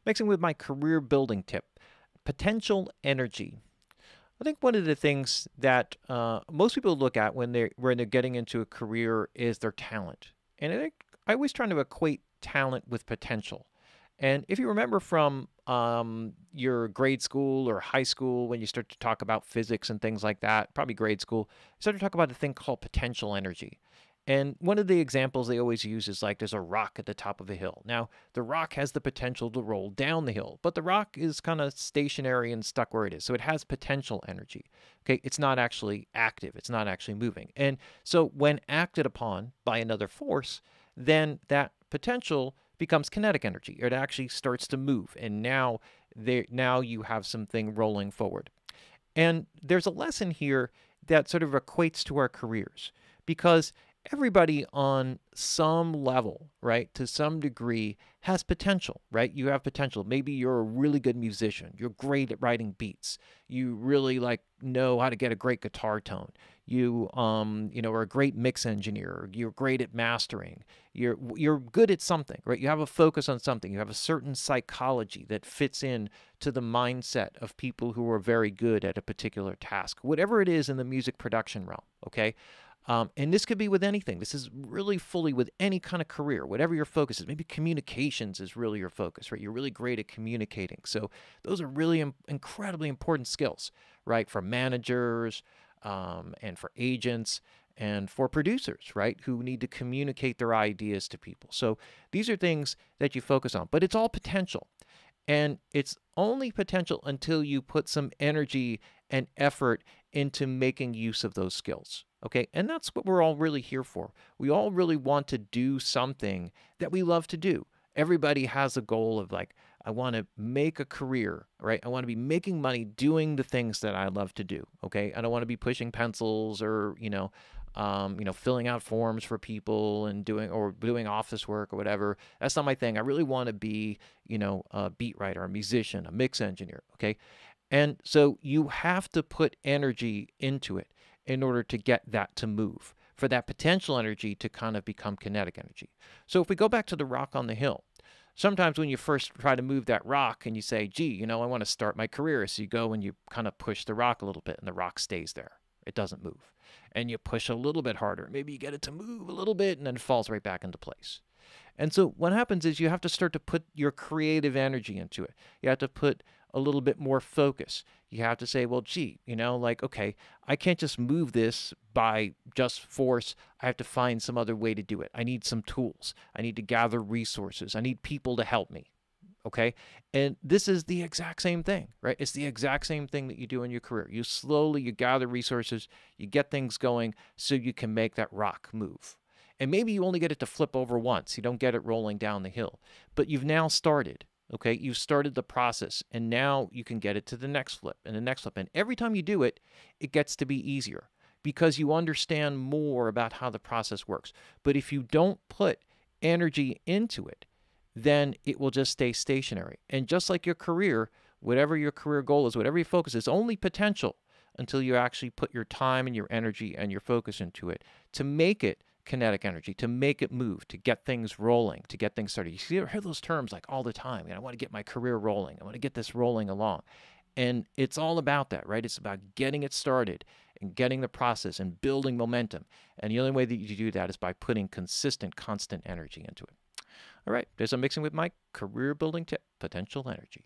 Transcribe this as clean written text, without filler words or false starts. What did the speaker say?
Mixing with my career building tip, potential energy. I think one of the things that most people look at when they're getting into a career is their talent, and I think I always try to equate talent with potential. And if you remember from your grade school or high school, when you start to talk about physics and things like that, probably grade school, you start to talk about a thing called potential energy. And one of the examples they always use is like there's a rock at the top of a hill. Now, the rock has the potential to roll down the hill, but the rock is kind of stationary and stuck where it is. So it has potential energy. Okay, it's not actually active, it's not actually moving. And so when acted upon by another force, then that potential becomes kinetic energy. It actually starts to move, and now you have something rolling forward. And there's a lesson here that sort of equates to our careers because everybody on some level, right, to some degree, has potential, right? You have potential. Maybe you're a really good musician. You're great at writing beats. You really like know how to get a great guitar tone. You are a great mix engineer. You're great at mastering. You're good at something, right? You have a focus on something. You have a certain psychology that fits in to the mindset of people who are very good at a particular task, whatever it is in the music production realm, okay? And this could be with anything. This is really fully with any kind of career, whatever your focus is. Maybe communications is really your focus, right? You're really great at communicating. So those are really incredibly important skills, right? For managers and for agents and for producers, right? Who need to communicate their ideas to people. So these are things that you focus on, but it's all potential. And it's only potential until you put some energy and effort into making use of those skills. Okay. And that's what we're all really here for. We all really want to do something that we love to do. Everybody has a goal of like, I want to make a career, right? I want to be making money doing the things that I love to do. Okay. I don't want to be pushing pencils or, filling out forms for people and doing office work or whatever. That's not my thing. I really want to be, a beat writer, a musician, a mix engineer. Okay. And so you have to put energy into it in order to get that to move, for that potential energy to kind of become kinetic energy. So if we go back to the rock on the hill, sometimes when you first try to move that rock and you say, gee, I want to start my career. So you go and you kind of push the rock a little bit and the rock stays there. It doesn't move. And you push a little bit harder. Maybe you get it to move a little bit and then it falls right back into place. And so what happens is you have to start to put your creative energy into it. You have to put a little bit more focus. You have to say, well, gee, okay, I can't just move this by just force. I have to find some other way to do it. I need some tools. I need to gather resources. I need people to help me. Okay. And this is the exact same thing, right? It's the exact same thing that you do in your career. You gather resources, you get things going so you can make that rock move. And maybe you only get it to flip over once. You don't get it rolling down the hill, but you've now started. Okay, you've started the process, and now you can get it to the next flip and the next flip. And every time you do it, it gets to be easier because you understand more about how the process works. But if you don't put energy into it, then it will just stay stationary. And just like your career, whatever your career goal is, whatever your focus is, only potential until you actually put your time and your energy and your focus into it to make it kinetic energy, to make it move, to get things rolling, to get things started. You hear those terms like all the time. I want to get my career rolling. I want to get this rolling along. And it's all about that, right? It's about getting it started and getting the process and building momentum. And the only way that you do that is by putting consistent, constant energy into it. All right, there's a mixing with my career building tip, potential energy.